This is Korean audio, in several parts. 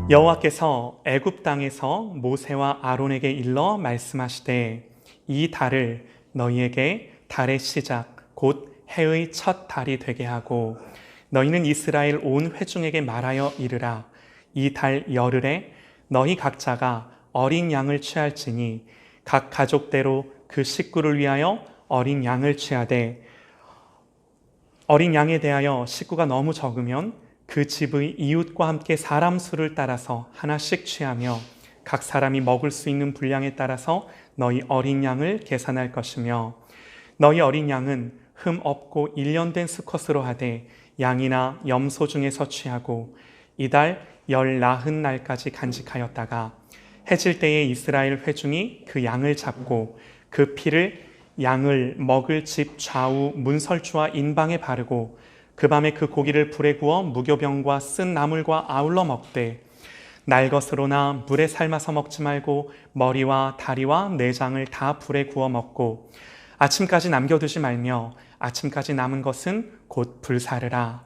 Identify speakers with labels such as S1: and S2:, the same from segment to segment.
S1: 여호와께서 애굽 땅에서 모세와 아론에게 일러 말씀하시되 이 달을 너희에게 달의 시작 곧 해의 첫 달이 되게 하고 너희는 이스라엘 온 회중에게 말하여 이르라. 이 달 열흘에 너희 각자가 어린 양을 취할지니 각 가족대로 그 식구를 위하여 어린 양을 취하되 어린 양에 대하여 식구가 너무 적으면 그 집의 이웃과 함께 사람 수를 따라서 하나씩 취하며 각 사람이 먹을 수 있는 분량에 따라서 너희 어린 양을 계산할 것이며 너희 어린 양은 흠 없고 1년 된 수컷으로 하되 양이나 염소 중에서 취하고 이달 열 나흔 날까지 간직하였다가 해질 때에 이스라엘 회중이 그 양을 잡고 그 피를 양을 먹을 집 좌우 문설주와 인방에 바르고 그 밤에 그 고기를 불에 구워 무교병과 쓴 나물과 아울러 먹되 날것으로나 물에 삶아서 먹지 말고 머리와 다리와 내장을 다 불에 구워 먹고 아침까지 남겨두지 말며 아침까지 남은 것은 곧 불사르라.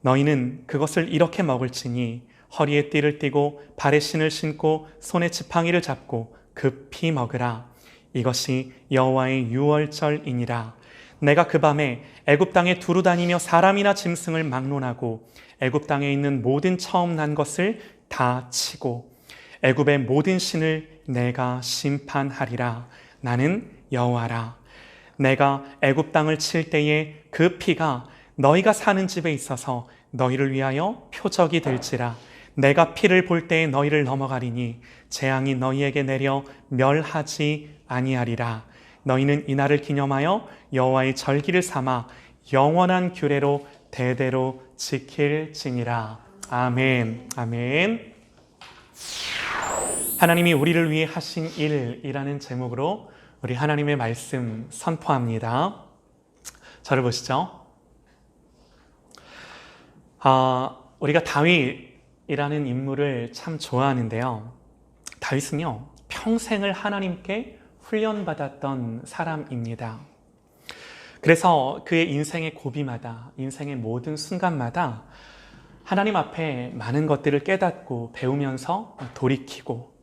S1: 너희는 그것을 이렇게 먹을지니 허리에 띠를 띠고 발에 신을 신고 손에 지팡이를 잡고 급히 먹으라. 이것이 여호와의 유월절이니라. 내가 그 밤에 애굽 땅에 두루 다니며 사람이나 짐승을 막론하고 애굽 땅에 있는 모든 처음 난 것을 다 치고 애굽의 모든 신을 내가 심판하리라. 나는 여호와라. 내가 애굽 땅을 칠 때에 그 피가 너희가 사는 집에 있어서 너희를 위하여 표적이 될지라. 내가 피를 볼 때에 너희를 넘어가리니 재앙이 너희에게 내려 멸하지 아니하리라. 너희는 이날을 기념하여 여호와의 절기를 삼아 영원한 규례로 대대로 지킬지니라. 아멘. 아멘. 하나님이 우리를 위해 하신 일이라는 제목으로 우리 하나님의 말씀 선포합니다. 저를 보시죠. 우리가 다윗이라는 인물을 참 좋아하는데요. 다윗은요, 평생을 하나님께 훈련받았던 사람입니다. 그래서 그의 인생의 고비마다, 인생의 모든 순간마다 하나님 앞에 많은 것들을 깨닫고 배우면서 돌이키고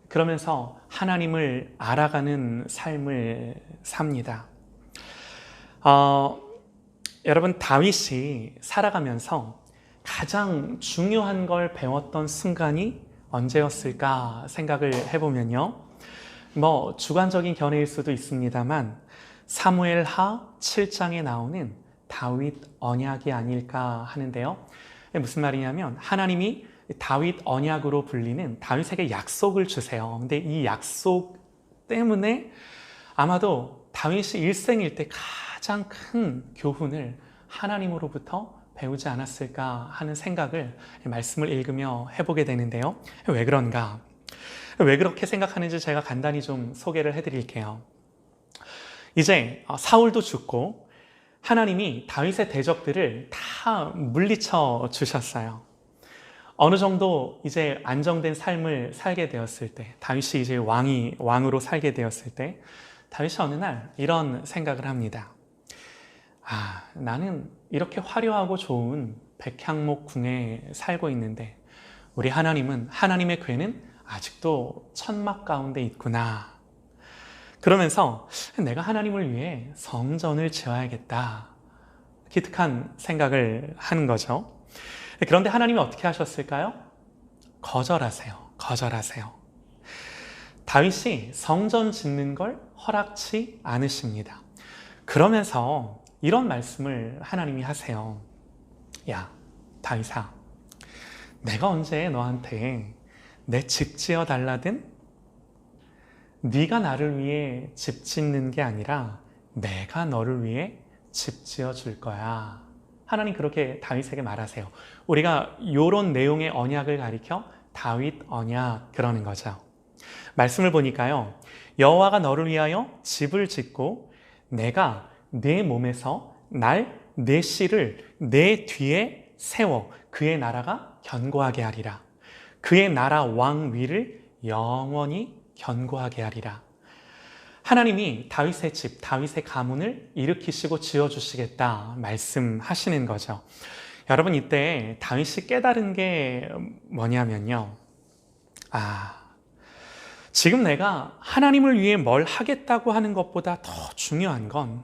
S1: 그러면서 하나님을 알아가는 삶을 삽니다. 여러분, 다윗이 살아가면서 가장 중요한 걸 배웠던 순간이 언제였을까 생각을 해보면요. 주관적인 견해일 수도 있습니다만 사무엘하 7장에 나오는 다윗 언약이 아닐까 하는데요. 무슨 말이냐면 하나님이 다윗 언약으로 불리는 다윗에게 약속을 주세요. 근데 이 약속 때문에 아마도 다윗이 일생일 때 가장 큰 교훈을 하나님으로부터 배우지 않았을까 하는 생각을 말씀을 읽으며 해보게 되는데요. 왜 그런가? 왜 그렇게 생각하는지 제가 간단히 좀 소개를 해드릴게요. 이제 사울도 죽고 하나님이 다윗의 대적들을 다 물리쳐 주셨어요. 어느 정도 이제 안정된 삶을 살게 되었을 때, 다윗이 이제 왕으로 살게 되었을 때, 다윗이 어느 날 이런 생각을 합니다. 나는 이렇게 화려하고 좋은 백향목 궁에 살고 있는데 우리 하나님은, 하나님의 궤는 아직도 천막 가운데 있구나. 그러면서 내가 하나님을 위해 성전을 지어야겠다. 기특한 생각을 하는 거죠. 그런데 하나님이 어떻게 하셨을까요? 거절하세요. 다윗이 성전 짓는 걸 허락치 않으십니다. 그러면서 이런 말씀을 하나님이 하세요. 야, 다윗아, 내가 언제 너한테 내 집 지어 달라든? 네가 나를 위해 집 짓는 게 아니라 내가 너를 위해 집 지어 줄 거야. 하나님 그렇게 다윗에게 말하세요. 우리가 이런 내용의 언약을 가리켜 다윗 언약 그러는 거죠. 말씀을 보니까요, 여호와가 너를 위하여 집을 짓고 내가 내 몸에서 내 씨를 내 뒤에 세워 그의 나라가 견고하게 하리라. 그의 나라 왕위를 영원히 견고하게 하리라. 하나님이 다윗의 집, 다윗의 가문을 일으키시고 지어주시겠다 말씀하시는 거죠. 여러분, 이때 다윗이 깨달은 게 뭐냐면요, 지금 내가 하나님을 위해 뭘 하겠다고 하는 것보다 더 중요한 건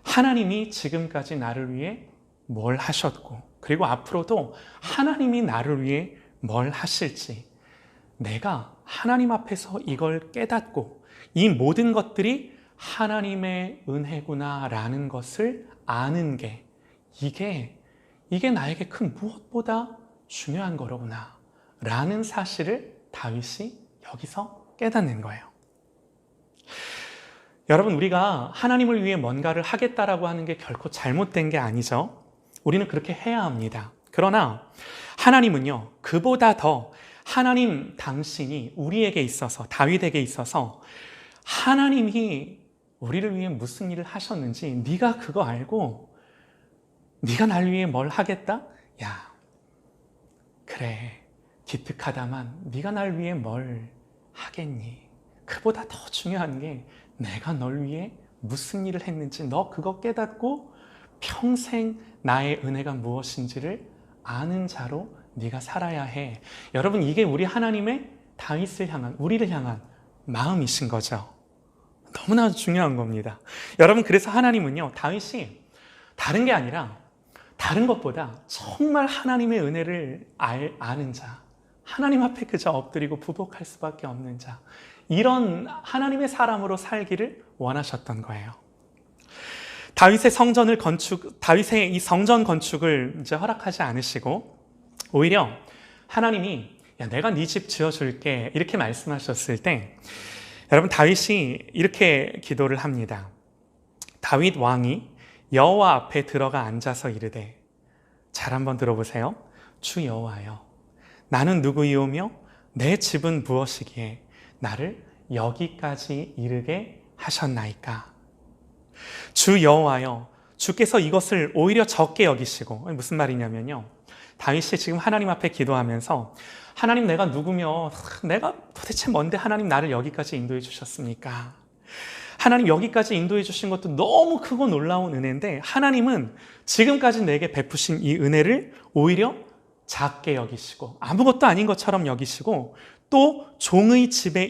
S1: 하나님이 지금까지 나를 위해 뭘 하셨고, 그리고 앞으로도 하나님이 나를 위해 뭘 하실지 내가 하나님 앞에서 이걸 깨닫고 이 모든 것들이 하나님의 은혜구나라는 것을 아는 게 이게 나에게 큰 무엇보다 중요한 거로구나 라는 사실을 다윗이 여기서 깨닫는 거예요. 여러분, 우리가 하나님을 위해 뭔가를 하겠다라고 하는 게 결코 잘못된 게 아니죠. 우리는 그렇게 해야 합니다. 그러나 하나님은요, 그보다 더 하나님 당신이 우리에게 있어서, 다윗에게 있어서 하나님이 우리를 위해 무슨 일을 하셨는지 네가 그거 알고 네가 날 위해 뭘 하겠다? 야, 그래, 기특하다만 네가 날 위해 뭘 하겠니? 그보다 더 중요한 게 내가 널 위해 무슨 일을 했는지 너 그거 깨닫고 평생 나의 은혜가 무엇인지를 아는 자로 네가 살아야 해. 여러분, 이게 우리 하나님의 다윗을 향한, 우리를 향한 마음이신 거죠. 너무나 중요한 겁니다. 여러분, 그래서 하나님은요, 다윗이 다른 게 아니라 다른 것보다 정말 하나님의 은혜를 아는 자, 하나님 앞에 그저 엎드리고 부복할 수밖에 없는 자, 이런 하나님의 사람으로 살기를 원하셨던 거예요. 다윗의 이 성전 건축을 이제 허락하지 않으시고 오히려 하나님이 야, 내가 네 집 지어줄게 이렇게 말씀하셨을 때 여러분, 다윗이 이렇게 기도를 합니다. 다윗 왕이 여호와 앞에 들어가 앉아서 이르되, 잘 한번 들어보세요. 주 여호와여, 나는 누구이오며 내 집은 무엇이기에 나를 여기까지 이르게 하셨나이까? 주 여호와여, 주께서 이것을 오히려 적게 여기시고, 무슨 말이냐면요, 다윗이 지금 하나님 앞에 기도하면서 하나님, 내가 누구며 내가 도대체 뭔데 하나님 나를 여기까지 인도해 주셨습니까? 하나님 여기까지 인도해 주신 것도 너무 크고 놀라운 은혜인데 하나님은 지금까지 내게 베푸신 이 은혜를 오히려 작게 여기시고 아무것도 아닌 것처럼 여기시고 또 종의 집에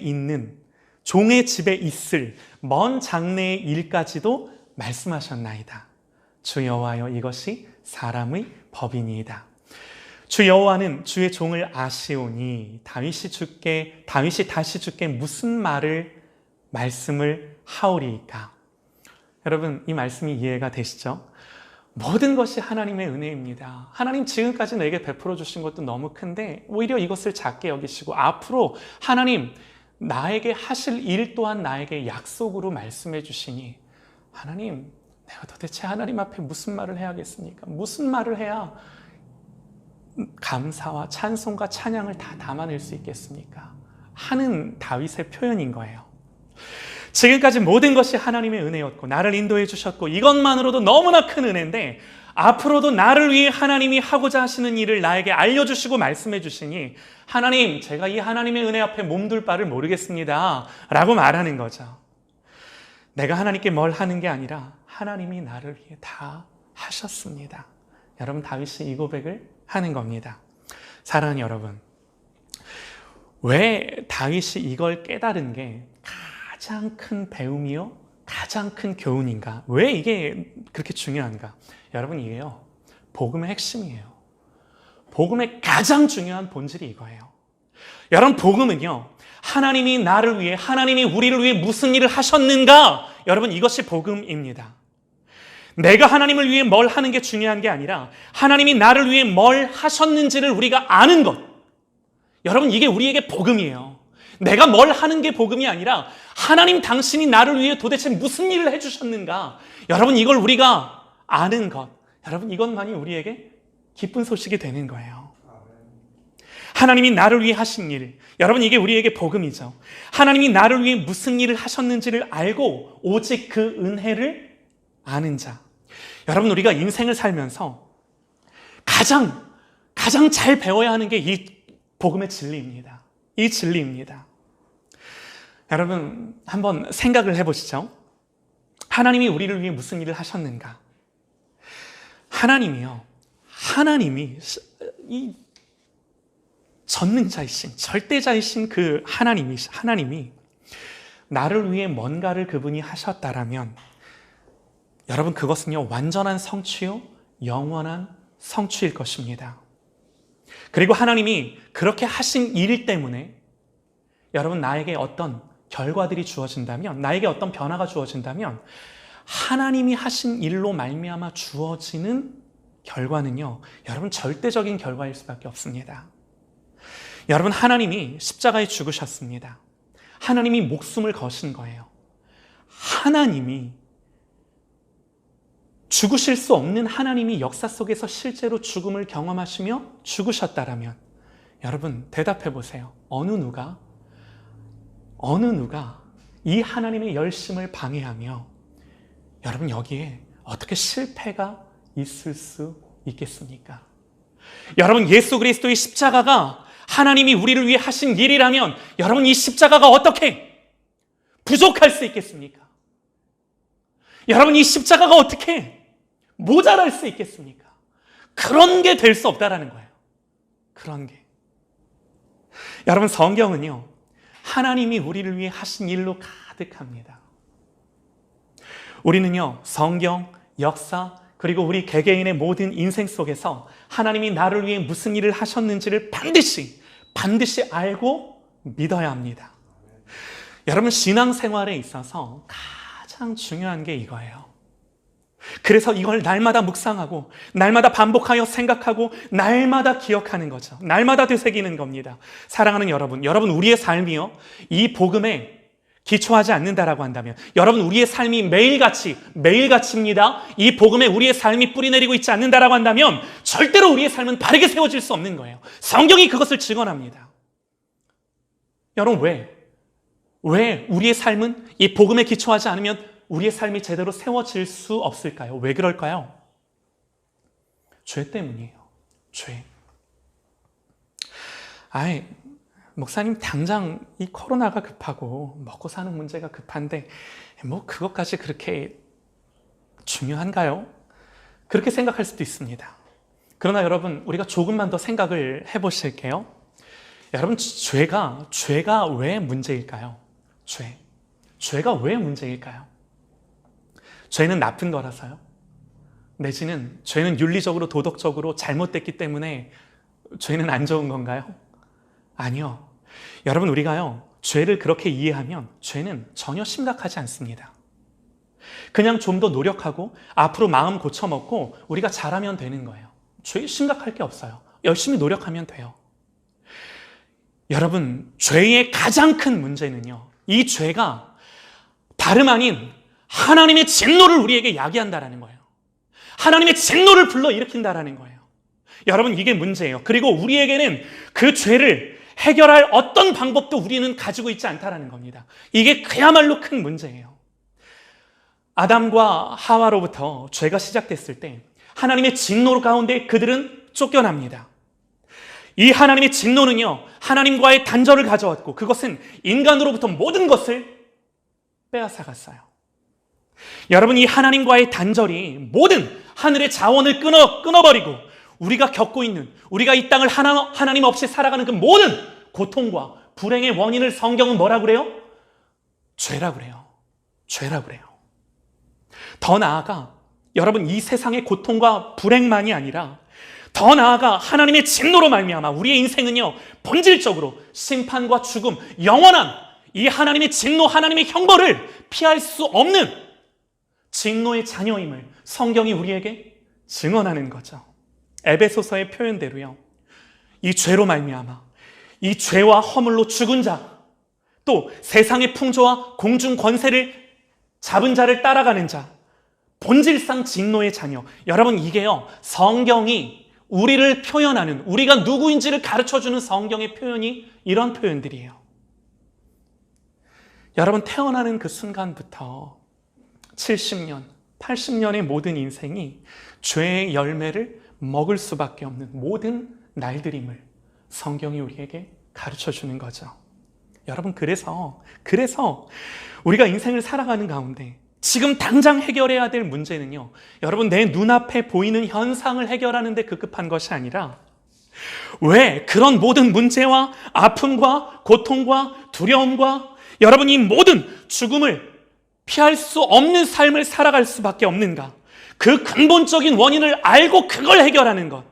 S1: 있을 먼 장래의 일까지도 말씀하셨나이다. 주 여호와여, 이것이 사람의 법이니이다. 주 여호와는 주의 종을 아시오니 다윗이 다시 주께 무슨 말씀을 하오리이까? 여러분, 이 말씀이 이해가 되시죠? 모든 것이 하나님의 은혜입니다. 하나님 지금까지 내게 베풀어 주신 것도 너무 큰데 오히려 이것을 작게 여기시고 앞으로 하나님 나에게 하실 일 또한 나에게 약속으로 말씀해 주시니 하나님, 내가 도대체 하나님 앞에 무슨 말을 해야겠습니까? 무슨 말을 해야 감사와 찬송과 찬양을 다 담아낼 수 있겠습니까? 하는 다윗의 표현인 거예요. 지금까지 모든 것이 하나님의 은혜였고 나를 인도해 주셨고 이것만으로도 너무나 큰 은혜인데 앞으로도 나를 위해 하나님이 하고자 하시는 일을 나에게 알려주시고 말씀해 주시니 하나님, 제가 이 하나님의 은혜 앞에 몸둘 바를 모르겠습니다 라고 말하는 거죠. 내가 하나님께 뭘 하는 게 아니라 하나님이 나를 위해 다 하셨습니다. 여러분, 다윗이 이 고백을 하는 겁니다. 사랑하는 여러분, 왜 다윗이 이걸 깨달은 게 가장 큰 배움이요, 가장 큰 교훈인가? 왜 이게 그렇게 중요한가? 여러분, 이게요, 복음의 핵심이에요. 복음의 가장 중요한 본질이 이거예요. 여러분, 복음은요, 하나님이 나를 위해, 하나님이 우리를 위해 무슨 일을 하셨는가? 여러분, 이것이 복음입니다. 내가 하나님을 위해 뭘 하는 게 중요한 게 아니라 하나님이 나를 위해 뭘 하셨는지를 우리가 아는 것. 여러분, 이게 우리에게 복음이에요. 내가 뭘 하는 게 복음이 아니라 하나님 당신이 나를 위해 도대체 무슨 일을 해주셨는가. 여러분, 이걸 우리가 아는 것. 여러분, 이것만이 우리에게 기쁜 소식이 되는 거예요. 하나님이 나를 위해 하신 일. 여러분, 이게 우리에게 복음이죠. 하나님이 나를 위해 무슨 일을 하셨는지를 알고 오직 그 은혜를 아는 자. 여러분, 우리가 인생을 살면서 가장 잘 배워야 하는 게 이 복음의 진리입니다. 이 진리입니다. 여러분, 한번 생각을 해보시죠. 하나님이 우리를 위해 무슨 일을 하셨는가? 하나님이 전능자이신, 절대자이신 그 하나님이 나를 위해 뭔가를 그분이 하셨다라면 여러분 그것은요 완전한 성취요 영원한 성취일 것입니다. 그리고 하나님이 그렇게 하신 일 때문에 여러분 나에게 어떤 결과들이 주어진다면, 나에게 어떤 변화가 주어진다면 하나님이 하신 일로 말미암아 주어지는 결과는요 여러분 절대적인 결과일 수밖에 없습니다. 여러분 하나님이 십자가에 죽으셨습니다. 하나님이 목숨을 거신 거예요. 하나님이 죽으실 수 없는 하나님이 역사 속에서 실제로 죽음을 경험하시며 죽으셨다라면 여러분 대답해 보세요. 어느 누가 이 하나님의 열심을 방해하며 여러분 여기에 어떻게 실패가 있을 수 있겠습니까? 여러분 예수 그리스도의 십자가가 하나님이 우리를 위해 하신 일이라면 여러분 이 십자가가 어떻게 부족할 수 있겠습니까? 여러분 이 십자가가 어떻게 모자랄 수 있겠습니까? 그런 게 될 수 없다라는 거예요. 그런 게. 여러분 성경은요 하나님이 우리를 위해 하신 일로 가득합니다. 우리는요 성경, 역사, 그리고 우리 개개인의 모든 인생 속에서 하나님이 나를 위해 무슨 일을 하셨는지를 반드시 알고 믿어야 합니다. 여러분 신앙생활에 있어서 가장 중요한 게 이거예요. 그래서 이걸 날마다 묵상하고 날마다 반복하여 생각하고 날마다 기억하는 거죠. 날마다 되새기는 겁니다. 사랑하는 여러분 우리의 삶이요 이 복음에 기초하지 않는다라고 한다면, 여러분 우리의 삶이 매일같이입니다. 이 복음에 우리의 삶이 뿌리내리고 있지 않는다라고 한다면 절대로 우리의 삶은 바르게 세워질 수 없는 거예요. 성경이 그것을 증언합니다. 여러분 왜 우리의 삶은 이 복음에 기초하지 않으면 우리의 삶이 제대로 세워질 수 없을까요? 왜 그럴까요? 죄 때문이에요. 죄. 목사님 당장 이 코로나가 급하고 먹고 사는 문제가 급한데 뭐 그것까지 그렇게 중요한가요? 그렇게 생각할 수도 있습니다. 그러나 여러분 우리가 조금만 더 생각을 해보실게요. 여러분 죄가 왜 문제일까요? 죄가 왜 문제일까요? 죄는 나쁜 거라서요? 내지는 죄는 윤리적으로 도덕적으로 잘못됐기 때문에 죄는 안 좋은 건가요? 아니요. 여러분 우리가요 죄를 그렇게 이해하면 죄는 전혀 심각하지 않습니다. 그냥 좀 더 노력하고 앞으로 마음 고쳐먹고 우리가 잘하면 되는 거예요. 죄 심각할 게 없어요. 열심히 노력하면 돼요. 여러분 죄의 가장 큰 문제는요 이 죄가 다름 아닌 하나님의 진노를 우리에게 야기한다라는 거예요. 하나님의 진노를 불러일으킨다라는 거예요. 여러분 이게 문제예요. 그리고 우리에게는 그 죄를 해결할 어떤 방법도 우리는 가지고 있지 않다라는 겁니다. 이게 그야말로 큰 문제예요. 아담과 하와로부터 죄가 시작됐을 때 하나님의 진노 가운데 그들은 쫓겨납니다. 이 하나님의 진노는요 하나님과의 단절을 가져왔고 그것은 인간으로부터 모든 것을 빼앗아갔어요. 여러분 이 하나님과의 단절이 모든 하늘의 자원을 끊어버리고 우리가 겪고 있는, 우리가 이 땅을 하나님 없이 살아가는 그 모든 고통과 불행의 원인을 성경은 뭐라 그래요? 죄라 그래요. 죄라 그래요. 더 나아가 여러분 이 세상의 고통과 불행만이 아니라 더 나아가 하나님의 진노로 말미암아 우리의 인생은요 본질적으로 심판과 죽음, 영원한 이 하나님의 진노, 하나님의 형벌을 피할 수 없는 진노의 자녀임을 성경이 우리에게 증언하는 거죠. 에베소서의 표현대로요 이 죄로 말미암아 이 죄와 허물로 죽은 자, 또 세상의 풍조와 공중 권세를 잡은 자를 따라가는 자, 본질상 진노의 자녀. 여러분 이게요 성경이 우리를 표현하는, 우리가 누구인지를 가르쳐주는 성경의 표현이 이런 표현들이에요. 여러분 태어나는 그 순간부터 70년, 80년의 모든 인생이 죄의 열매를 먹을 수밖에 없는 모든 날들임을 성경이 우리에게 가르쳐주는 거죠. 여러분 그래서 우리가 인생을 살아가는 가운데 지금 당장 해결해야 될 문제는요 여러분 내 눈앞에 보이는 현상을 해결하는 데 급급한 것이 아니라 왜 그런 모든 문제와 아픔과 고통과 두려움과 여러분 이 모든 죽음을 피할 수 없는 삶을 살아갈 수밖에 없는가? 그 근본적인 원인을 알고 그걸 해결하는 것.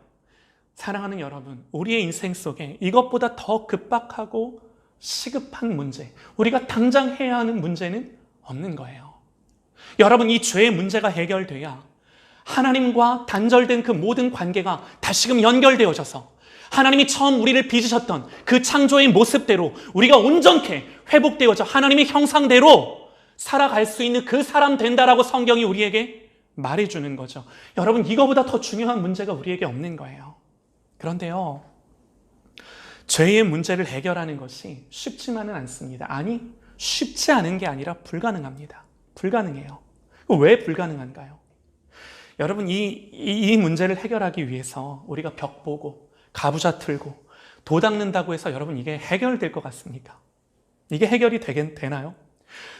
S1: 사랑하는 여러분, 우리의 인생 속에 이것보다 더 급박하고 시급한 문제, 우리가 당장 해야 하는 문제는 없는 거예요. 여러분, 이 죄의 문제가 해결돼야 하나님과 단절된 그 모든 관계가 다시금 연결되어져서 하나님이 처음 우리를 빚으셨던 그 창조의 모습대로 우리가 온전케 회복되어져 하나님의 형상대로 살아갈 수 있는 그 사람 된다라고 성경이 우리에게 말해주는 거죠. 여러분, 이거보다 더 중요한 문제가 우리에게 없는 거예요. 그런데요, 죄의 문제를 해결하는 것이 쉽지만은 않습니다. 아니, 쉽지 않은 게 아니라 불가능합니다. 불가능해요. 왜 불가능한가요? 여러분, 이 문제를 해결하기 위해서 우리가 벽 보고 가부좌 틀고 도 닦는다고 해서 여러분 이게 해결될 것 같습니까? 이게 해결이 되나요?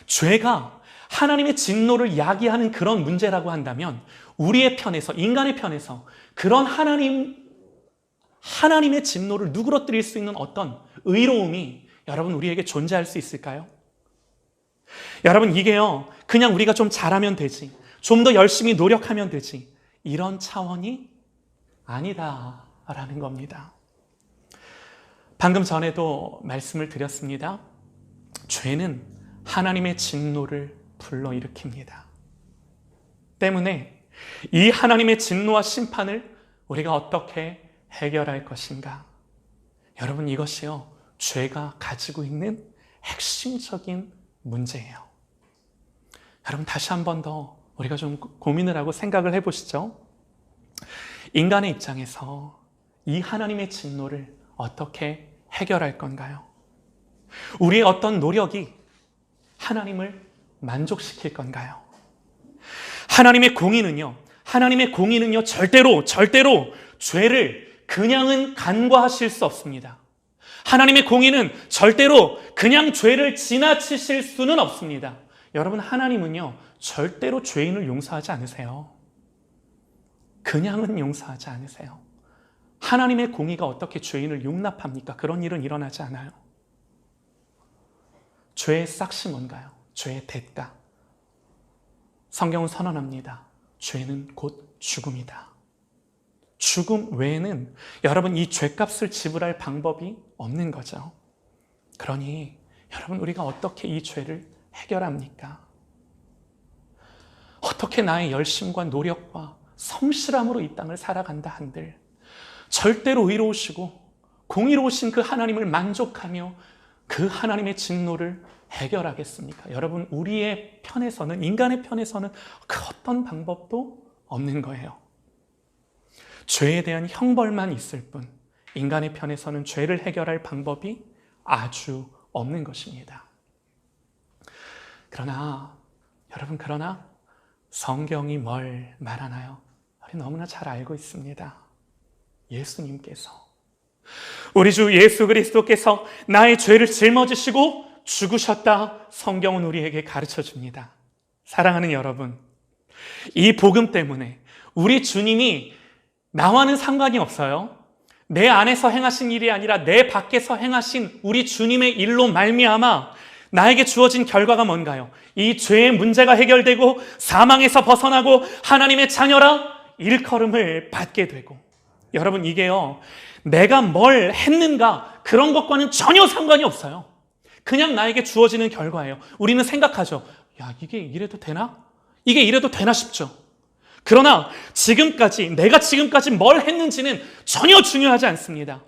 S1: 죄가 하나님의 진노를 야기하는 그런 문제라고 한다면 우리의 편에서, 인간의 편에서 그런 하나님의 진노를 누그러뜨릴 수 있는 어떤 의로움이 여러분 우리에게 존재할 수 있을까요? 여러분, 이게요, 그냥 우리가 좀 잘하면 되지, 좀 더 열심히 노력하면 되지, 이런 차원이 아니다라는 겁니다. 방금 전에도 말씀을 드렸습니다. 죄는 하나님의 진노를 불러일으킵니다. 때문에 이 하나님의 진노와 심판을 우리가 어떻게 해결할 것인가? 여러분, 이것이요, 죄가 가지고 있는 핵심적인 문제예요. 여러분, 다시 한 번 더 우리가 좀 고민을 하고 생각을 해보시죠. 인간의 입장에서 이 하나님의 진노를 어떻게 해결할 건가요? 우리의 어떤 노력이 하나님을 만족시킬 건가요? 하나님의 공의는요, 절대로 죄를 그냥은 간과하실 수 없습니다. 하나님의 공의는 절대로 그냥 죄를 지나치실 수는 없습니다. 여러분, 하나님은요, 절대로 죄인을 용서하지 않으세요. 그냥은 용서하지 않으세요. 하나님의 공의가 어떻게 죄인을 용납합니까? 그런 일은 일어나지 않아요. 죄의 싹이 뭔가요? 죄의 대가. 성경은 선언합니다. 죄는 곧 죽음이다. 죽음 외에는 여러분 이 죄값을 지불할 방법이 없는 거죠. 그러니 여러분, 우리가 어떻게 이 죄를 해결합니까? 어떻게 나의 열심과 노력과 성실함으로 이 땅을 살아간다 한들 절대로 의로우시고 공의로우신 그 하나님을 만족하며 그 하나님의 진노를 해결하겠습니까? 여러분, 우리의 편에서는, 인간의 편에서는 그 어떤 방법도 없는 거예요. 죄에 대한 형벌만 있을 뿐 인간의 편에서는 죄를 해결할 방법이 아주 없는 것입니다. 그러나 성경이 뭘 말하나요? 우리 너무나 잘 알고 있습니다. 예수님께서, 우리 주 예수 그리스도께서 나의 죄를 짊어지시고 죽으셨다, 성경은 우리에게 가르쳐 줍니다. 사랑하는 여러분, 이 복음 때문에 우리 주님이 나와는 상관이 없어요. 내 안에서 행하신 일이 아니라 내 밖에서 행하신 우리 주님의 일로 말미암아 나에게 주어진 결과가 뭔가요? 이 죄의 문제가 해결되고 사망에서 벗어나고 하나님의 자녀라 일컬음을 받게 되고, 여러분, 이게요, 내가 뭘 했는가 그런 것과는 전혀 상관이 없어요. 그냥 나에게 주어지는 결과예요. 우리는 생각하죠. 야, 이게 이래도 되나? 이게 이래도 되나 싶죠. 그러나 내가 지금까지 뭘 했는지는 전혀 중요하지 않습니다.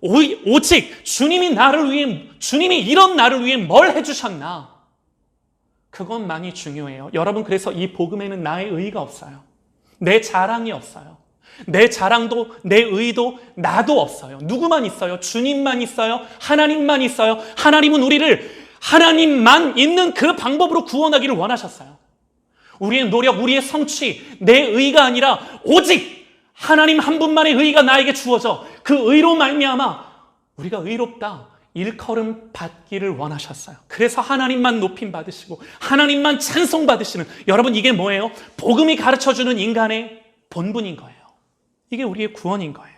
S1: 오직 주님이 이런 나를 위해 뭘 해주셨나? 그것만이 중요해요. 여러분, 그래서 이 복음에는 나의 의의가 없어요. 내 자랑이 없어요. 내 자랑도, 내 의의도 나도 없어요. 누구만 있어요? 주님만 있어요. 하나님만 있어요. 하나님은 우리를 하나님만 있는 그 방법으로 구원하기를 원하셨어요. 우리의 노력, 우리의 성취, 내 의의가 아니라 오직 하나님 한 분만의 의의가 나에게 주어져 그 의로 말미암아 우리가 의롭다 일컬음 받기를 원하셨어요. 그래서 하나님만 높임 받으시고 하나님만 찬송 받으시는, 여러분, 이게 뭐예요? 복음이 가르쳐주는 인간의 본분인 거예요. 이게 우리의 구원인 거예요.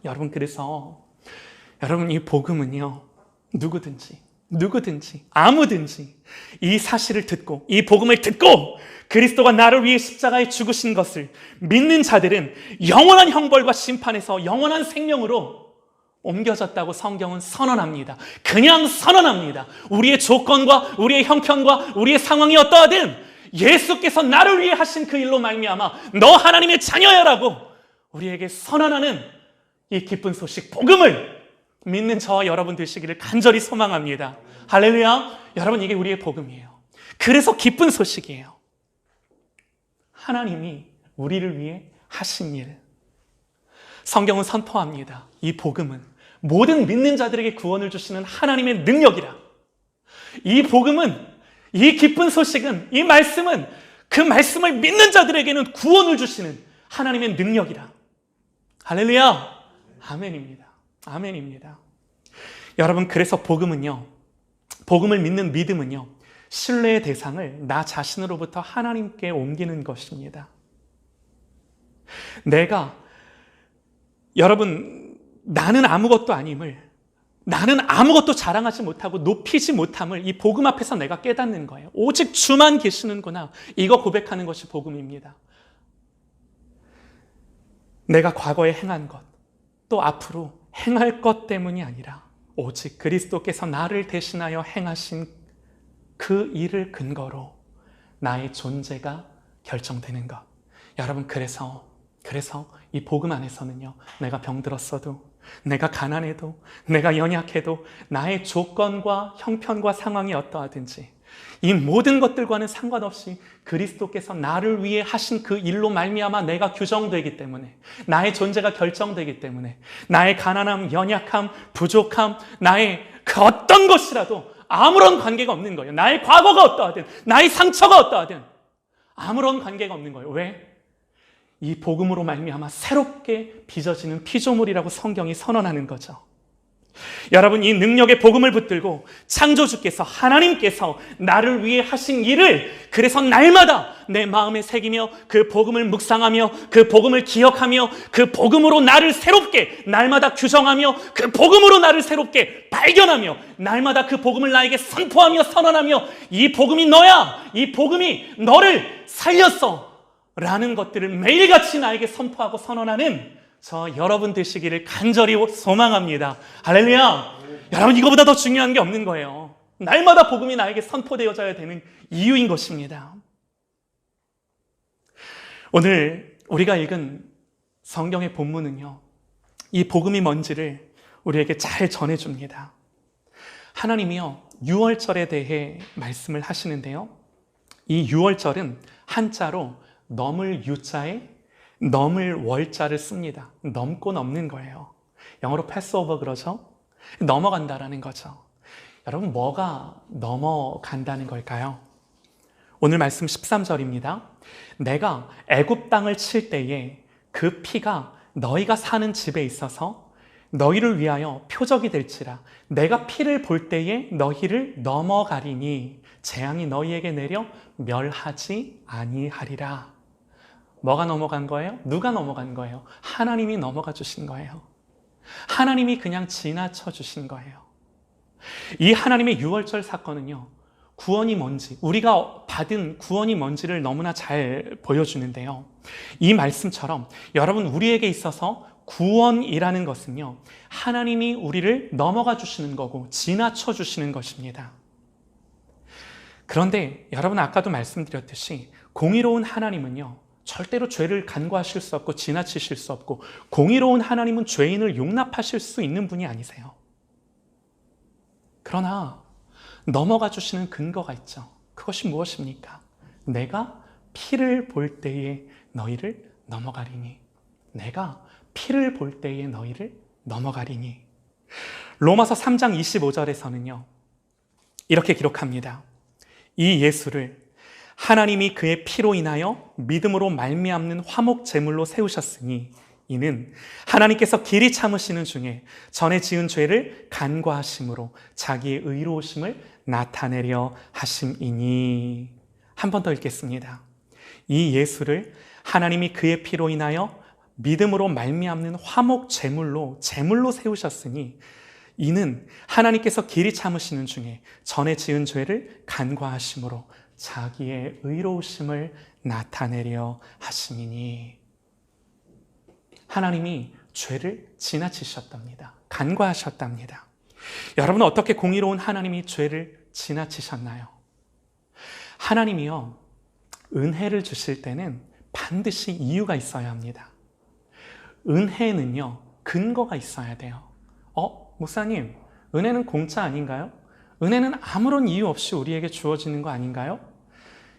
S1: 여러분, 그래서 여러분, 이 복음은요, 누구든지 아무든지 이 사실을 듣고, 이 복음을 듣고 그리스도가 나를 위해 십자가에 죽으신 것을 믿는 자들은 영원한 형벌과 심판에서 영원한 생명으로 옮겨졌다고 성경은 선언합니다. 그냥 선언합니다. 우리의 조건과 우리의 형편과 우리의 상황이 어떠하든 예수께서 나를 위해 하신 그 일로 말미암아 너 하나님의 자녀야라고 우리에게 선언하는 이 기쁜 소식, 복음을 믿는 저와 여러분 되시기를 간절히 소망합니다. 할렐루야. 여러분, 이게 우리의 복음이에요. 그래서 기쁜 소식이에요. 하나님이 우리를 위해 하신 일. 성경은 선포합니다. 이 복음은 모든 믿는 자들에게 구원을 주시는 하나님의 능력이라. 이 복음은, 이 기쁜 소식은, 이 말씀은 그 말씀을 믿는 자들에게는 구원을 주시는 하나님의 능력이라. 할렐루야. 아멘입니다. 아멘입니다. 여러분, 그래서 복음은요, 복음을 믿는 믿음은요, 신뢰의 대상을 나 자신으로부터 하나님께 옮기는 것입니다. 여러분, 나는 아무것도 아님을, 나는 아무것도 자랑하지 못하고 높이지 못함을 이 복음 앞에서 내가 깨닫는 거예요. 오직 주만 계시는구나. 이거 고백하는 것이 복음입니다. 내가 과거에 행한 것, 또 앞으로 행할 것 때문이 아니라 오직 그리스도께서 나를 대신하여 행하신 그 일을 근거로 나의 존재가 결정되는 것. 여러분, 그래서 이 복음 안에서는요, 내가 병들었어도, 내가 가난해도, 내가 연약해도, 나의 조건과 형편과 상황이 어떠하든지 이 모든 것들과는 상관없이 그리스도께서 나를 위해 하신 그 일로 말미암아 내가 규정되기 때문에, 나의 존재가 결정되기 때문에, 나의 가난함, 연약함, 부족함, 나의 그 어떤 것이라도 아무런 관계가 없는 거예요. 나의 과거가 어떠하든, 나의 상처가 어떠하든 아무런 관계가 없는 거예요. 왜? 이 복음으로 말미암아 새롭게 빚어지는 피조물이라고 성경이 선언하는 거죠. 여러분, 이 능력의 복음을 붙들고 창조주께서, 하나님께서 나를 위해 하신 일을 그래서 날마다 내 마음에 새기며 그 복음을 묵상하며 그 복음을 기억하며 그 복음으로 나를 새롭게 날마다 규정하며 그 복음으로 나를 새롭게 발견하며 날마다 그 복음을 나에게 선포하며 선언하며 이 복음이 너야, 이 복음이 너를 살렸어 라는 것들을 매일같이 나에게 선포하고 선언하는 저 여러분 되시기를 간절히 소망합니다. 할렐루야. 여러분, 이거보다 더 중요한 게 없는 거예요. 날마다 복음이 나에게 선포되어져야 되는 이유인 것입니다. 오늘 우리가 읽은 성경의 본문은요, 이 복음이 뭔지를 우리에게 잘 전해줍니다. 하나님이요, 유월절에 대해 말씀을 하시는데요, 이 유월절은 한자로 넘을 유자에 넘을 월자를 씁니다. 넘고 넘는 거예요. 영어로 패스오버 그러죠? 넘어간다라는 거죠. 여러분, 뭐가 넘어간다는 걸까요? 오늘 말씀 13절입니다. 내가 애굽 땅을 칠 때에 그 피가 너희가 사는 집에 있어서 너희를 위하여 표적이 될지라. 내가 피를 볼 때에 너희를 넘어가리니 재앙이 너희에게 내려 멸하지 아니하리라. 뭐가 넘어간 거예요? 누가 넘어간 거예요? 하나님이 넘어가 주신 거예요. 하나님이 그냥 지나쳐 주신 거예요. 이 하나님의 유월절 사건은요, 구원이 뭔지, 우리가 받은 구원이 뭔지를 너무나 잘 보여주는데요, 이 말씀처럼 여러분, 우리에게 있어서 구원이라는 것은요, 하나님이 우리를 넘어가 주시는 거고 지나쳐 주시는 것입니다. 그런데 여러분, 아까도 말씀드렸듯이 공의로운 하나님은요, 절대로 죄를 간과하실 수 없고 지나치실 수 없고, 공의로운 하나님은 죄인을 용납하실 수 있는 분이 아니세요. 그러나 넘어가 주시는 근거가 있죠. 그것이 무엇입니까? 내가 피를 볼 때에 너희를 넘어가리니. 내가 피를 볼 때에 너희를 넘어가리니. 로마서 3장 25절에서는요, 이렇게 기록합니다. 이 예수를 하나님이 그의 피로 인하여 믿음으로 말미암는 화목 제물로 세우셨으니 이는 하나님께서 길이 참으시는 중에 전에 지은 죄를 간과하심으로 자기의 의로우심을 나타내려 하심이니. 한 번 더 읽겠습니다. 이 예수를 하나님이 그의 피로 인하여 믿음으로 말미암는 화목 제물로 세우셨으니 이는 하나님께서 길이 참으시는 중에 전에 지은 죄를 간과하심으로 자기의 의로우심을 나타내려 하심이니. 하나님이 죄를 지나치셨답니다. 간과하셨답니다. 여러분은 어떻게 공의로운 하나님이 죄를 지나치셨나요? 하나님이요, 은혜를 주실 때는 반드시 이유가 있어야 합니다. 은혜는요, 근거가 있어야 돼요. 목사님, 은혜는 공짜 아닌가요? 은혜는 아무런 이유 없이 우리에게 주어지는 거 아닌가요?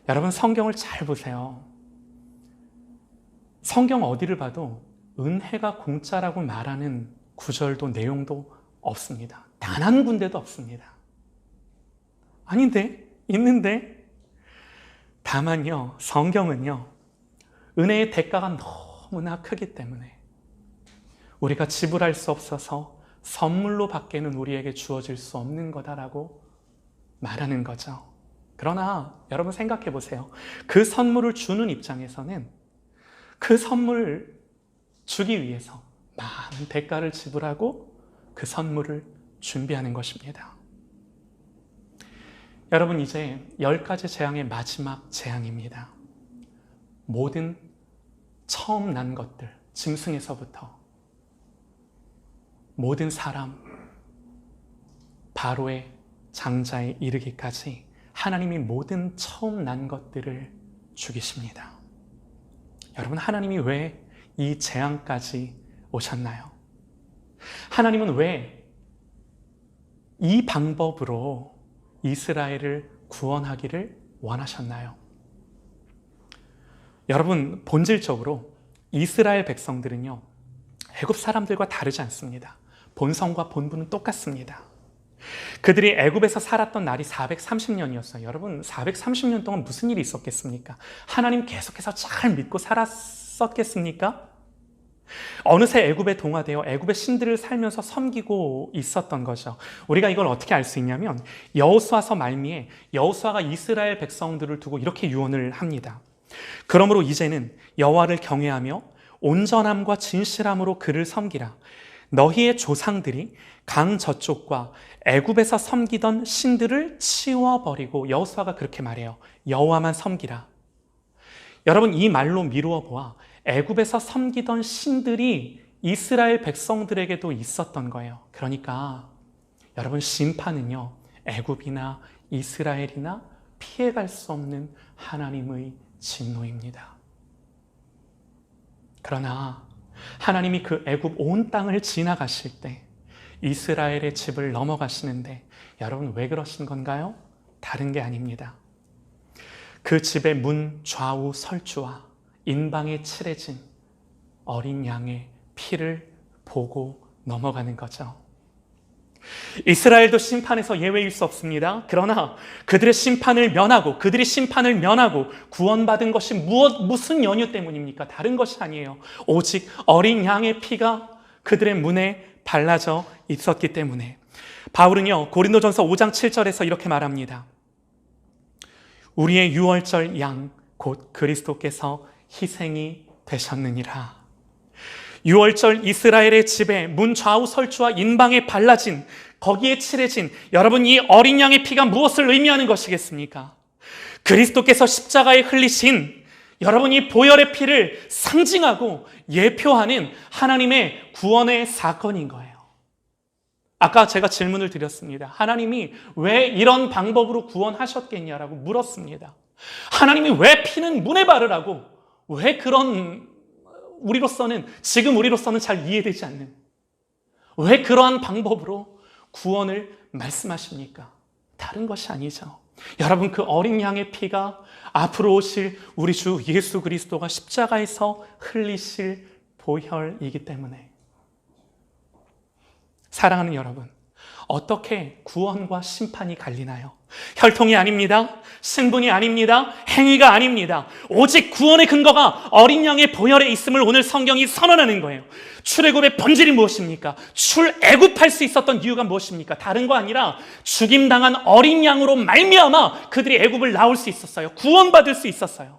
S1: 여러분, 성경을 잘 보세요. 성경 어디를 봐도 은혜가 공짜라고 말하는 구절도 내용도 없습니다. 단 한 군데도 없습니다. 아닌데? 있는데? 다만요, 성경은요, 은혜의 대가가 너무나 크기 때문에 우리가 지불할 수 없어서 선물로 밖에는 우리에게 주어질 수 없는 거다라고 말하는 거죠. 그러나 여러분 생각해 보세요. 그 선물을 주는 입장에서는 그 선물을 주기 위해서 많은 대가를 지불하고 그 선물을 준비하는 것입니다. 여러분, 이제 10가지 재앙의 마지막 재앙입니다. 모든 처음 난 것들, 짐승에서부터 모든 사람, 바로의 장자에 이르기까지 하나님이 모든 처음 난 것들을 죽이십니다. 여러분, 하나님이 왜 이 재앙까지 오셨나요? 하나님은 왜 이 방법으로 이스라엘을 구원하기를 원하셨나요? 여러분, 본질적으로 이스라엘 백성들은요, 애굽 사람들과 다르지 않습니다. 본성과 본분은 똑같습니다. 그들이 애굽에서 살았던 날이 430년이었어요. 여러분, 430년 동안 무슨 일이 있었겠습니까? 하나님 계속해서 잘 믿고 살았었겠습니까? 어느새 애굽에 동화되어 애굽의 신들을 살면서 섬기고 있었던 거죠. 우리가 이걸 어떻게 알 수 있냐면 여호수아서 말미에 여호수아가 이스라엘 백성들을 두고 이렇게 유언을 합니다. 그러므로 이제는 여호와를 경외하며 온전함과 진실함으로 그를 섬기라. 너희의 조상들이 강 저쪽과 애굽에서 섬기던 신들을 치워버리고, 여호수아가 그렇게 말해요. 여호와만 섬기라. 여러분, 이 말로 미루어 보아 애굽에서 섬기던 신들이 이스라엘 백성들에게도 있었던 거예요. 그러니까 여러분, 심판은요, 애굽이나 이스라엘이나 피해갈 수 없는 하나님의 진노입니다. 그러나 하나님이 그 애굽 온 땅을 지나가실 때 이스라엘의 집을 넘어가시는데, 여러분 왜 그러신 건가요? 다른 게 아닙니다. 그 집의 문 좌우 설주와 인방에 칠해진 어린 양의 피를 보고 넘어가는 거죠. 이스라엘도 심판에서 예외일 수 없습니다. 그러나 그들이 심판을 면하고 구원받은 것이 무슨 연유 때문입니까? 다른 것이 아니에요. 오직 어린 양의 피가 그들의 문에 발라져 있었기 때문에. 바울은요, 고린도전서 5장 7절에서 이렇게 말합니다. 우리의 유월절 양 곧 그리스도께서 희생이 되셨느니라. 유월절 이스라엘의 집에 문 좌우 설주와 인방에 발라진, 거기에 칠해진, 여러분 이 어린 양의 피가 무엇을 의미하는 것이겠습니까? 그리스도께서 십자가에 흘리신 여러분 이 보혈의 피를 상징하고 예표하는 하나님의 구원의 사건인 거예요. 아까 제가 질문을 드렸습니다. 하나님이 왜 이런 방법으로 구원하셨겠냐라고 물었습니다. 하나님이 왜 피는 문에 바르라고, 왜 그런 지금 우리로서는 잘 이해되지 않는, 왜 그러한 방법으로 구원을 말씀하십니까? 다른 것이 아니죠. 여러분, 그 어린 양의 피가 앞으로 오실 우리 주 예수 그리스도가 십자가에서 흘리실 보혈이기 때문에. 사랑하는 여러분, 어떻게 구원과 심판이 갈리나요? 혈통이 아닙니다. 신분이 아닙니다. 행위가 아닙니다. 오직 구원의 근거가 어린 양의 보혈에 있음을 오늘 성경이 선언하는 거예요. 출애굽의 본질이 무엇입니까? 출애굽할 수 있었던 이유가 무엇입니까? 다른 거 아니라 죽임당한 어린 양으로 말미암아 그들이 애굽을 나올 수 있었어요. 구원받을 수 있었어요.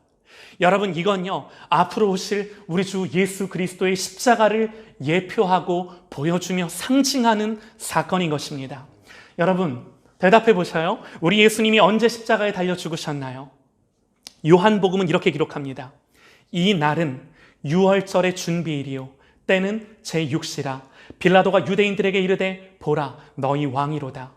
S1: 여러분, 이건요, 앞으로 오실 우리 주 예수 그리스도의 십자가를 예표하고 보여주며 상징하는 사건인 것입니다. 여러분, 대답해 보셔요. 우리 예수님이 언제 십자가에 달려 죽으셨나요? 요한복음은 이렇게 기록합니다. 이 날은 유월절의 준비일이요 때는 제6시라. 빌라도가 유대인들에게 이르되 보라 너희 왕이로다.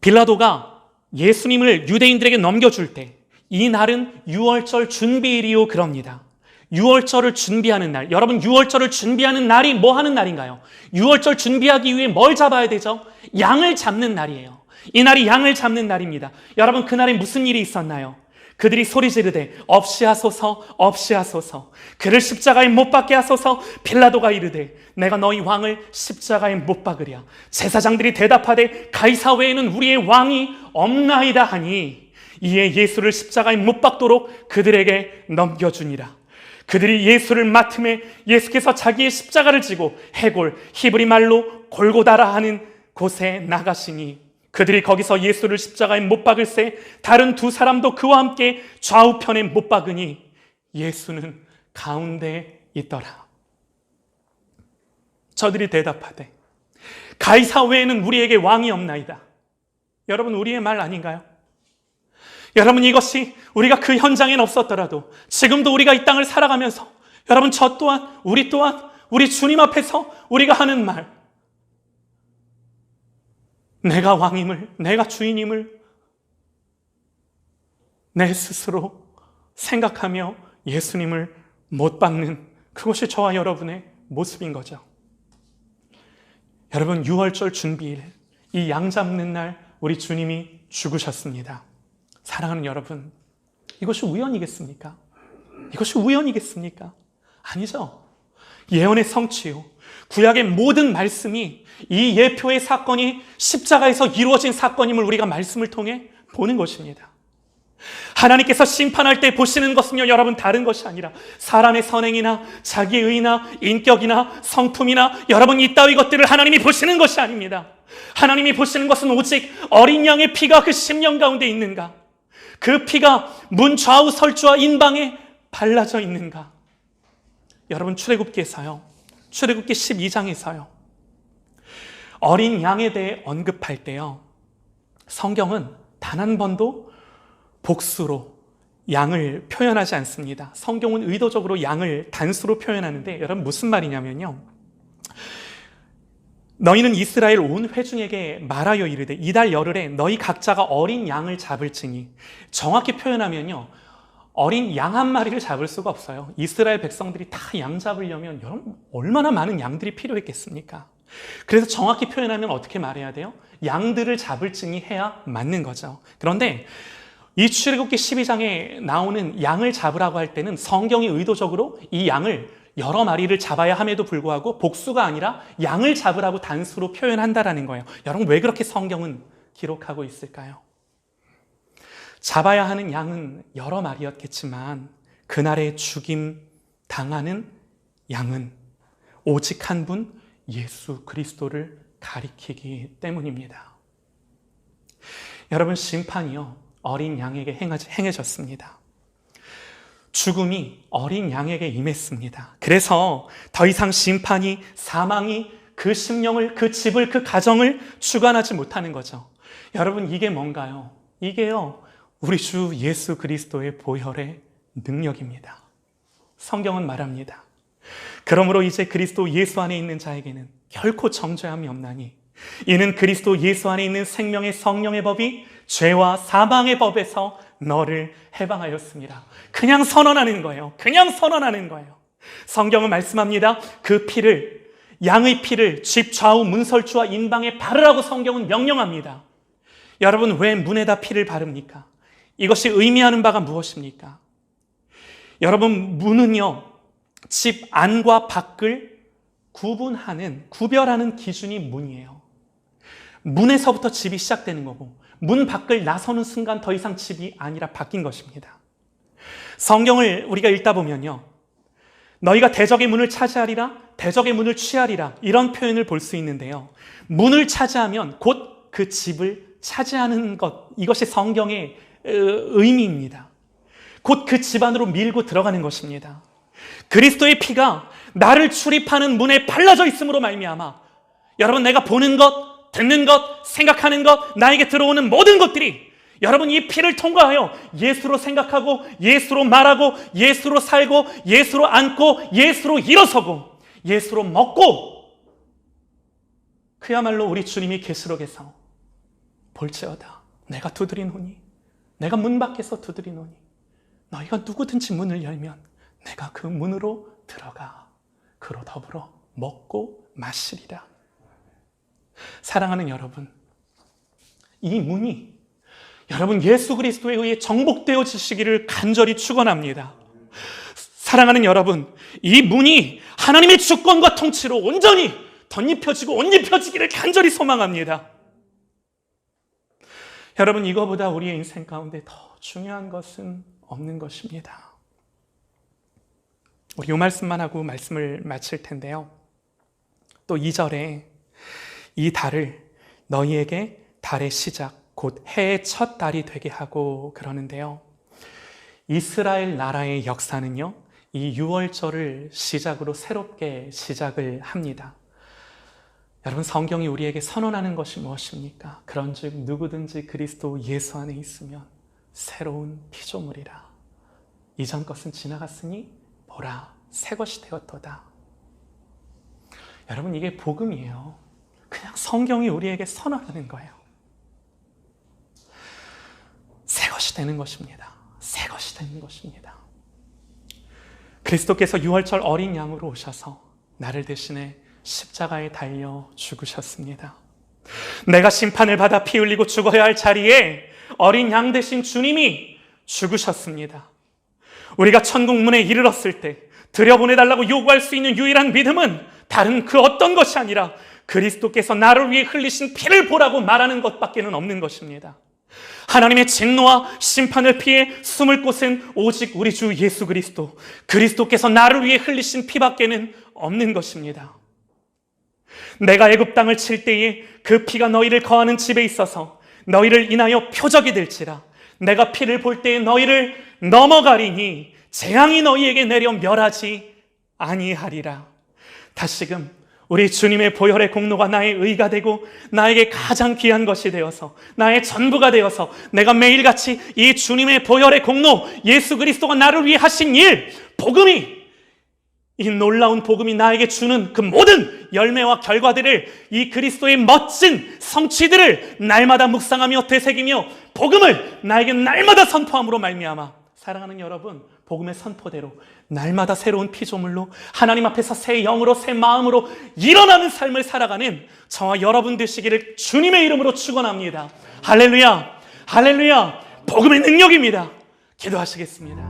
S1: 빌라도가 예수님을 유대인들에게 넘겨줄 때 이 날은 유월절 준비일이요 그럽니다. 유월절을 준비하는 날. 여러분, 유월절을 준비하는 날이 뭐 하는 날인가요? 유월절 준비하기 위해 뭘 잡아야 되죠? 양을 잡는 날이에요. 이 날이 양을 잡는 날입니다. 여러분, 그날에 무슨 일이 있었나요? 그들이 소리 지르되 없이 하소서 없이 하소서, 그를 십자가에 못 박게 하소서. 빌라도가 이르되 내가 너희 왕을 십자가에 못 박으랴. 제사장들이 대답하되 가이사 외에는 우리의 왕이 없나이다 하니 이에 예수를 십자가에 못 박도록 그들에게 넘겨주니라. 그들이 예수를 맡음에 예수께서 자기의 십자가를 지고 해골, 히브리 말로 골고다라 하는 곳에 나가시니 그들이 거기서 예수를 십자가에 못 박을새 다른 두 사람도 그와 함께 좌우편에 못 박으니 예수는 가운데에 있더라. 저들이 대답하되 가이사 외에는 우리에게 왕이 없나이다. 여러분, 우리의 말 아닌가요? 여러분, 이것이 우리가 그 현장엔 없었더라도 지금도 우리가 이 땅을 살아가면서 여러분, 저 또한 우리 또한 우리 주님 앞에서 우리가 하는 말, 내가 왕임을, 내가 주인임을 내 스스로 생각하며 예수님을 못 박는, 그것이 저와 여러분의 모습인 거죠. 여러분, 유월절 준비일, 이 양 잡는 날 우리 주님이 죽으셨습니다. 사랑하는 여러분, 이것이 우연이겠습니까? 이것이 우연이겠습니까? 아니죠. 예언의 성취요, 구약의 모든 말씀이 이 예표의 사건이 십자가에서 이루어진 사건임을 우리가 말씀을 통해 보는 것입니다. 하나님께서 심판할 때 보시는 것은요, 여러분, 다른 것이 아니라 사람의 선행이나 자기의 의나 인격이나 성품이나 여러분, 이따위 것들을 하나님이 보시는 것이 아닙니다. 하나님이 보시는 것은 오직 어린 양의 피가 그 심령 가운데 있는가, 그 피가 문 좌우 설주와 인방에 발라져 있는가. 여러분, 출애굽기에서요, 출애굽기 12장에서요 어린 양에 대해 언급할 때요, 성경은 단 한 번도 복수로 양을 표현하지 않습니다. 성경은 의도적으로 양을 단수로 표현하는데, 여러분, 무슨 말이냐면요, 너희는 이스라엘 온 회중에게 말하여 이르되 이달 열흘에 너희 각자가 어린 양을 잡을지니. 정확히 표현하면요, 어린 양 한 마리를 잡을 수가 없어요. 이스라엘 백성들이 다 양 잡으려면 여러분, 얼마나 많은 양들이 필요했겠습니까? 그래서 정확히 표현하면 어떻게 말해야 돼요? 양들을 잡을지니 해야 맞는 거죠. 그런데 이 출애굽기 12장에 나오는 양을 잡으라고 할 때는 성경이 의도적으로 이 양을 여러 마리를 잡아야 함에도 불구하고 복수가 아니라 양을 잡으라고 단수로 표현한다라는 거예요. 여러분, 왜 그렇게 성경은 기록하고 있을까요? 잡아야 하는 양은 여러 마리였겠지만 그날의 죽임 당하는 양은 오직 한 분, 예수 그리스도를 가리키기 때문입니다. 여러분, 심판이요, 어린 양에게 행해졌습니다. 죽음이 어린 양에게 임했습니다. 그래서 더 이상 심판이, 사망이 그 심령을, 그 집을, 그 가정을 주관하지 못하는 거죠. 여러분, 이게 뭔가요? 이게요, 우리 주 예수 그리스도의 보혈의 능력입니다. 성경은 말합니다. 그러므로 이제 그리스도 예수 안에 있는 자에게는 결코 정죄함이 없나니 이는 그리스도 예수 안에 있는 생명의 성령의 법이 죄와 사망의 법에서 너를 해방하였습니다. 그냥 선언하는 거예요. 그냥 선언하는 거예요. 성경은 말씀합니다. 그 피를, 양의 피를 집 좌우 문설주와 인방에 바르라고 성경은 명령합니다. 여러분, 왜 문에다 피를 바릅니까? 이것이 의미하는 바가 무엇입니까? 여러분, 문은요, 집 안과 밖을 구별하는 기준이 문이에요. 문에서부터 집이 시작되는 거고, 문 밖을 나서는 순간 더 이상 집이 아니라 바뀐 것입니다. 성경을 우리가 읽다 보면요, 너희가 대적의 문을 차지하리라, 대적의 문을 취하리라, 이런 표현을 볼 수 있는데요, 문을 차지하면 곧 그 집을 차지하는 것, 이것이 성경의 의미입니다. 곧 그 집 안으로 밀고 들어가는 것입니다. 그리스도의 피가 나를 출입하는 문에 발라져 있음으로 말미암아 여러분, 내가 보는 것, 듣는 것, 생각하는 것, 나에게 들어오는 모든 것들이 여러분 이 피를 통과하여 예수로 생각하고, 예수로 말하고, 예수로 살고, 예수로 앉고, 예수로 일어서고, 예수로 먹고, 그야말로 우리 주님이 계시록에서 볼지어다 내가 두드리노니, 내가 문 밖에서 두드리노니 너희가 누구든지 문을 열면 내가 그 문으로 들어가 그로 더불어 먹고 마시리라. 사랑하는 여러분, 이 문이 여러분 예수 그리스도에 의해 정복되어지시기를 간절히 축원합니다. 사랑하는 여러분, 이 문이 하나님의 주권과 통치로 온전히 덧입혀지고 옷 입혀지기를 간절히 소망합니다. 여러분, 이거보다 우리의 인생 가운데 더 중요한 것은 없는 것입니다. 우리 이 말씀만 하고 말씀을 마칠 텐데요. 또 2절에 이 달을 너희에게 달의 시작 곧 해의 첫 달이 되게 하고 그러는데요. 이스라엘 나라의 역사는요, 이 6월절을 시작으로 새롭게 시작을 합니다. 여러분, 성경이 우리에게 선언하는 것이 무엇입니까? 그런즉 누구든지 그리스도 예수 안에 있으면 새로운 피조물이라. 이전 것은 지나갔으니 보라, 새 것이 되었도다. 여러분, 이게 복음이에요. 그냥 성경이 우리에게 선언하는 거예요. 새 것이 되는 것입니다. 새 것이 되는 것입니다. 그리스도께서 6월절 어린 양으로 오셔서 나를 대신에 십자가에 달려 죽으셨습니다. 내가 심판을 받아 피 흘리고 죽어야 할 자리에 어린 양 대신 주님이 죽으셨습니다. 우리가 천국 문에 이르렀을 때 들여보내달라고 요구할 수 있는 유일한 믿음은 다른 그 어떤 것이 아니라 그리스도께서 나를 위해 흘리신 피를 보라고 말하는 것밖에는 없는 것입니다. 하나님의 진노와 심판을 피해 숨을 곳은 오직 우리 주 예수 그리스도, 그리스도께서 나를 위해 흘리신 피밖에는 없는 것입니다. 내가 애굽 땅을 칠 때에 그 피가 너희를 거하는 집에 있어서 너희를 인하여 표적이 될지라. 내가 피를 볼 때에 너희를 넘어가리니 재앙이 너희에게 내려 멸하지 아니하리라. 다시금 우리 주님의 보혈의 공로가 나의 의가 되고 나에게 가장 귀한 것이 되어서 나의 전부가 되어서 내가 매일같이 이 주님의 보혈의 공로, 예수 그리스도가 나를 위해 하신 일, 복음이, 이 놀라운 복음이 나에게 주는 그 모든 열매와 결과들을, 이 그리스도의 멋진 성취들을 날마다 묵상하며 되새기며 복음을 나에게 날마다 선포함으로 말미암아 사랑하는 여러분, 복음의 선포대로 날마다 새로운 피조물로 하나님 앞에서 새 영으로 새 마음으로 일어나는 삶을 살아가는 저와 여러분 되시기를 주님의 이름으로 축원합니다. 할렐루야, 할렐루야. 복음의 능력입니다. 기도하시겠습니다.